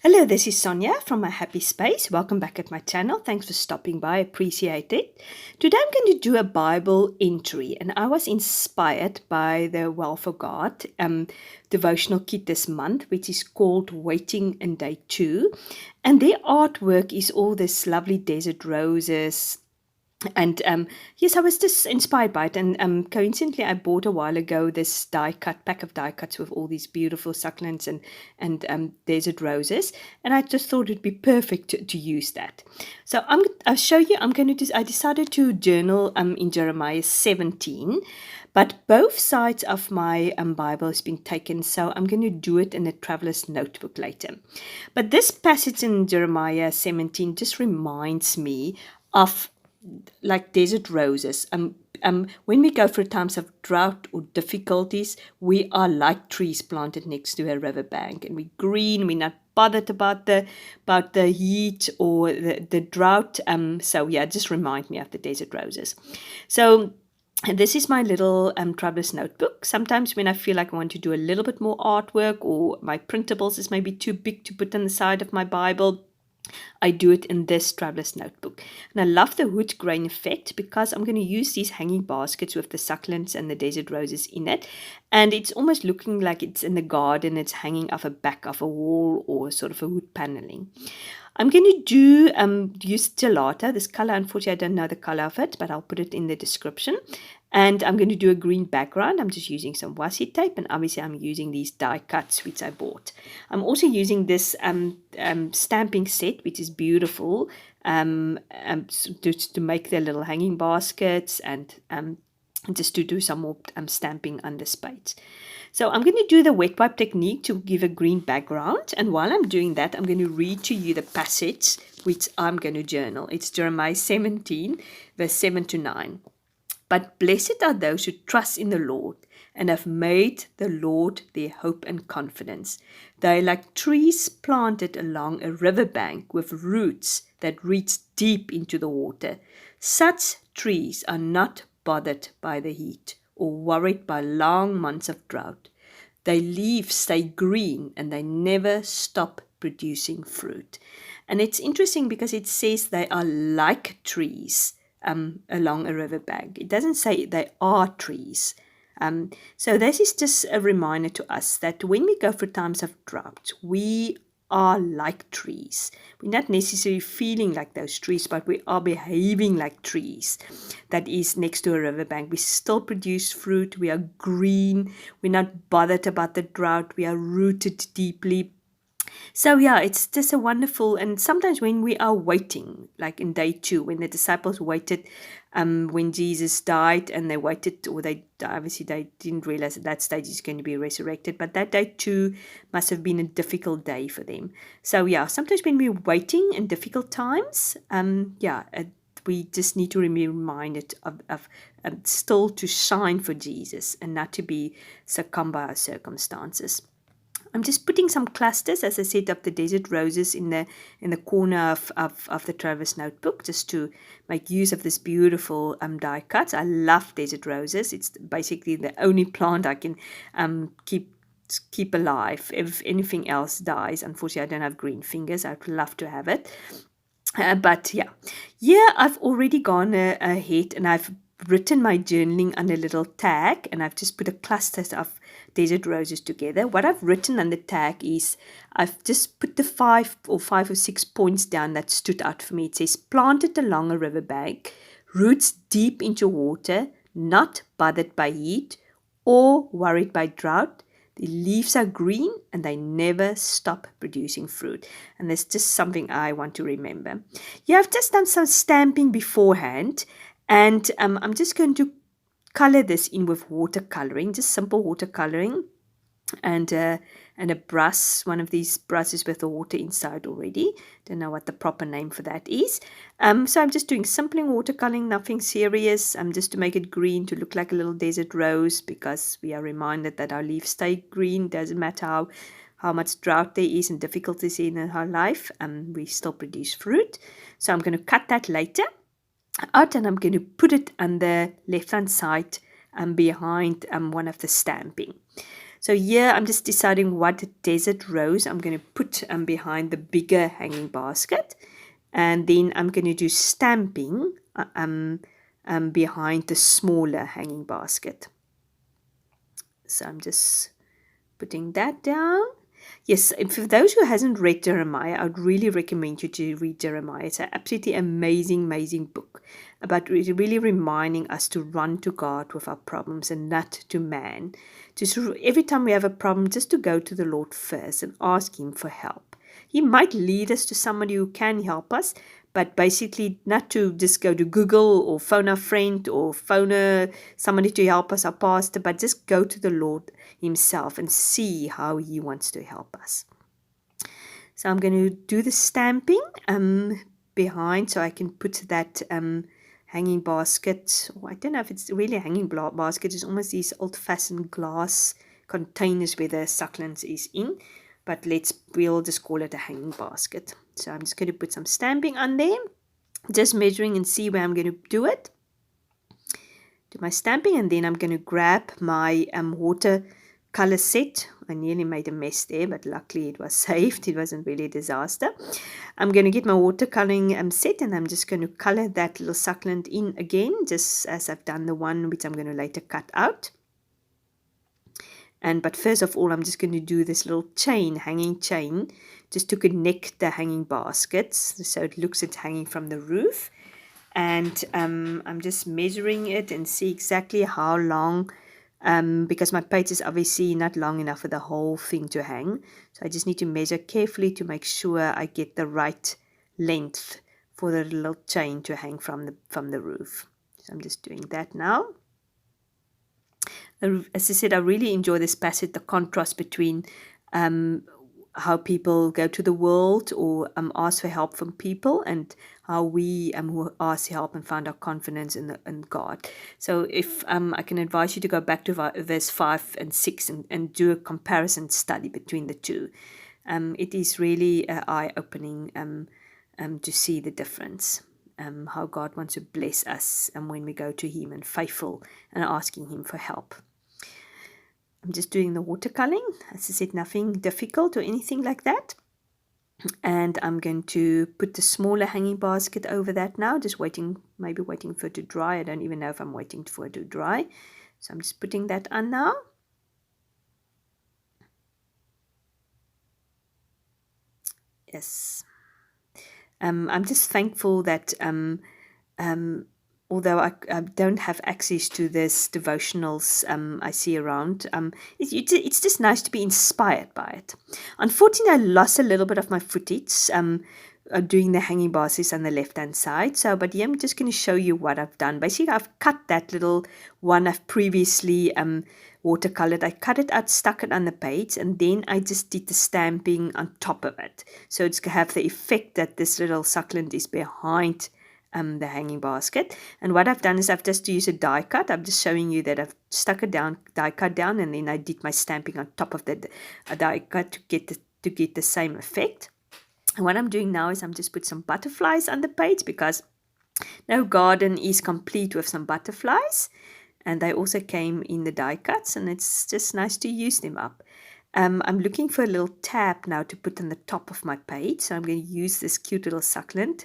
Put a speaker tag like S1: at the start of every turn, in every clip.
S1: Hello, this is Sonja from My Happy Space. Welcome back at my channel. Thanks for stopping by. Appreciate it. Today I'm going to do a Bible entry, and I was inspired by the Well for God devotional kit this month, which is called Waiting in Day 2. And their artwork is all this lovely desert roses. And yes, I was just inspired by it. And coincidentally, I bought a while ago this pack of die cuts with all these beautiful succulents and desert roses. And I just thought it'd be perfect to use that. So I'll show you. I decided to journal in Jeremiah 17. But both sides of my Bible has been taken, so I'm going to do it in a traveler's notebook later. But this passage in Jeremiah 17 just reminds me of like desert roses. When we go through times of drought or difficulties, we are like trees planted next to a riverbank, and we're green. We're not bothered about the heat or the drought. So yeah, just remind me of the desert roses. So. And this is my little traveler's notebook. Sometimes when I feel like I want to do a little bit more artwork, or my printables is maybe too big to put on the side of my Bible, I do it in this traveler's notebook. And I love the wood grain effect because I'm going to use these hanging baskets with the succulents and the desert roses in it. And it's almost looking like it's in the garden. It's hanging off a back of a wall or sort of a wood paneling. I'm going to use gelato. This color, unfortunately, I don't know the color of it, but I'll put it in the description. And I'm going to do a green background. I'm just using some washi tape, and obviously I'm using these die cuts which I bought. I'm also using this stamping set, which is beautiful, to make the little hanging baskets and just to do some more stamping on the spades. So I'm going to do the wet wipe technique to give a green background. And while I'm doing that, I'm going to read to you the passage which I'm going to journal. It's Jeremiah 17, verse 7 to 9. But blessed are those who trust in the Lord and have made the Lord their hope and confidence. They are like trees planted along a riverbank with roots that reach deep into the water. Such trees are not bothered by the heat or worried by long months of drought. Their leaves stay green and they never stop producing fruit. And it's interesting because it says they are like trees along a riverbank. It doesn't say they are trees. So this is just a reminder to us that when we go through times of drought, we are like trees. We're not necessarily feeling like those trees, but we are behaving like trees that is next to a riverbank. We still produce fruit. We are green. We're not bothered about the drought. We are rooted deeply. So yeah, it's just a wonderful, and sometimes when we are waiting, like in day 2, when the disciples waited when Jesus died, and they waited, or they didn't realize at that stage he's going to be resurrected, but that day 2 must have been a difficult day for them. So yeah, sometimes when we're waiting in difficult times, we just need to be reminded of still to shine for Jesus and not to be succumbed by our circumstances. I'm just putting some clusters, as I said, of the desert roses in the corner of the traveler's notebook, just to make use of this beautiful die cuts. I love desert roses. It's basically the only plant I can keep alive. If anything else dies, unfortunately, I don't have green fingers. I'd love to have it. But yeah, I've already gone ahead and I've written my journaling on a little tag, and I've just put a cluster of desert roses together. What I've written on the tag is I've just put the 5 or 6 points down that stood out for me. It says planted along a riverbank, roots deep into water, not bothered by heat or worried by drought. The leaves are green and they never stop producing fruit. And that's just something I want to remember. Yeah, I've just done some stamping beforehand, and I'm just going to color this in with watercoloring, just simple watercoloring, and a brush, one of these brushes with the water inside already. Don't know what the proper name for that is. So I'm just doing simple watercoloring, nothing serious. Just to make it green, to look like a little desert rose, because we are reminded that our leaves stay green. Doesn't matter how much drought there is and difficulties in our life, we still produce fruit. So I'm going to cut that later out, and I'm going to put it on the left hand side behind one of the stamping. So here I'm just deciding what desert rose I'm going to put behind the bigger hanging basket. And then I'm going to do stamping behind the smaller hanging basket. So I'm just putting that down. Yes, and for those who hasn't read Jeremiah, I would really recommend you to read Jeremiah. It's an absolutely amazing, amazing book about really reminding us to run to God with our problems and not to man. Just every time we have a problem, just to go to the Lord first and ask Him for help. He might lead us to somebody who can help us, but basically not to just go to Google or phone a friend or phone somebody to help us, our pastor, but just go to the Lord Himself and see how He wants to help us. So I'm going to do the stamping behind so I can put that hanging basket. I don't know if it's really a hanging basket. It's almost these old-fashioned glass containers where the succulents is in. But we'll just call it a hanging basket. So I'm just going to put some stamping on there. Just measuring and see where I'm going to do it. Do my stamping, and then I'm going to grab my watercolor set. I nearly made a mess there, but luckily it was saved. It wasn't really a disaster. I'm going to get my watercoloring set, and I'm just going to color that little succulent in again, just as I've done the one which I'm going to later cut out. But first of all, I'm just going to do this little hanging chain, just to connect the hanging baskets, so it looks it's hanging from the roof. And I'm just measuring it and see exactly how long, because my page is obviously not long enough for the whole thing to hang. So I just need to measure carefully to make sure I get the right length for the little chain to hang from the roof. So I'm just doing that now. As I said, I really enjoy this passage, the contrast between how people go to the world or ask for help from people, and how we ask help and find our confidence in God. So if I can advise you to go back to verse 5 and 6 and do a comparison study between the two. It is really eye-opening to see the difference. How God wants to bless us when we go to Him and faithful and asking Him for help. I'm just doing the watercoloring. As I said, nothing difficult or anything like that. And I'm going to put the smaller hanging basket over that now, just maybe waiting for it to dry. I don't even know if I'm waiting for it to dry. So I'm just putting that on now. Yes. I'm just thankful that although I don't have access to this devotionals I see around, it's just nice to be inspired by it. Unfortunately, I lost a little bit of my footage doing the hanging baskets on the left-hand side. But yeah, I'm just going to show you what I've done. Basically, I've cut that little one I've previously watercolored. I cut it out, stuck it on the page, and then I just did the stamping on top of it. So it's going to have the effect that this little succulent is behind the hanging basket. And what I've done is I've just used a die cut. I'm just showing you that I've stuck it down, die cut down, and then I did my stamping on top of the die cut to get the same effect. And what I'm doing now is I'm just put some butterflies on the page, because no garden is complete with some butterflies, and they also came in the die cuts, and it's just nice to use them up. I'm looking for a little tab now to put on the top of my page, so I'm going to use this cute little succulent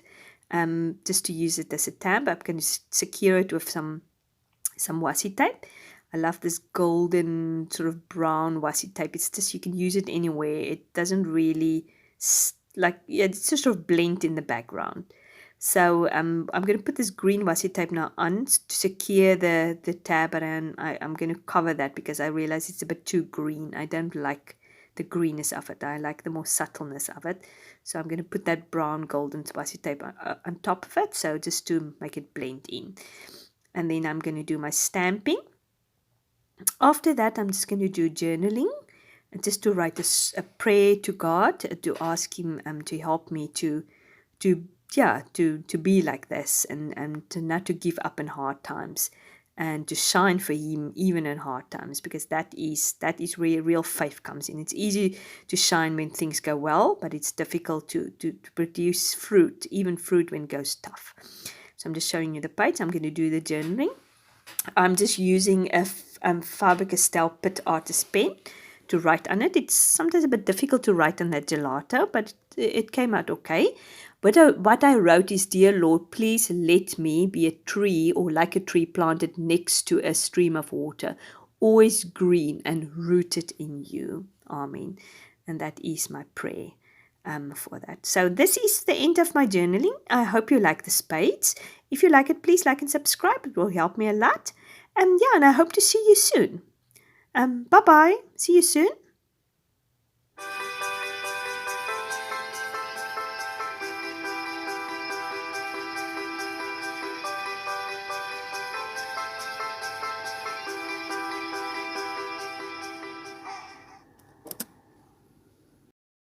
S1: just to use it as a tab. I'm going to secure it with some washi tape. I love this golden sort of brown washi tape. It's just, you can use it anywhere. It doesn't really it's just sort of blend in the background. So I'm going to put this green washi tape now on to secure the tab, and I'm going to cover that because I realize it's a bit too green. I don't like the greenness of it. I like the more subtleness of it. So I'm going to put that brown golden washi tape on top of it, so just to make it blend in. And then I'm going to do my stamping. After that, I'm just going to do journaling, and just to write a prayer to God, to ask Him to help me to be like this, and to not to give up in hard times, and to shine for Him even in hard times, because that is where real faith comes in. It's easy to shine when things go well, but it's difficult to produce fruit, even fruit when it goes tough. So I'm just showing you the page. I'm going to do the journaling. I'm just using a Faber-Castell Pitt Artist pen. to write on it. It's sometimes a bit difficult to write on that gelato, but it came out okay. But what I wrote is, Dear Lord, please let me be a tree, or like a tree planted next to a stream of water, always green and rooted in you. Amen. And that is my prayer for that. So this is the end of my journaling. I hope you like the spades. If you like it, please like and subscribe. It will help me a lot. And I hope to see you soon. Bye-bye. See you soon.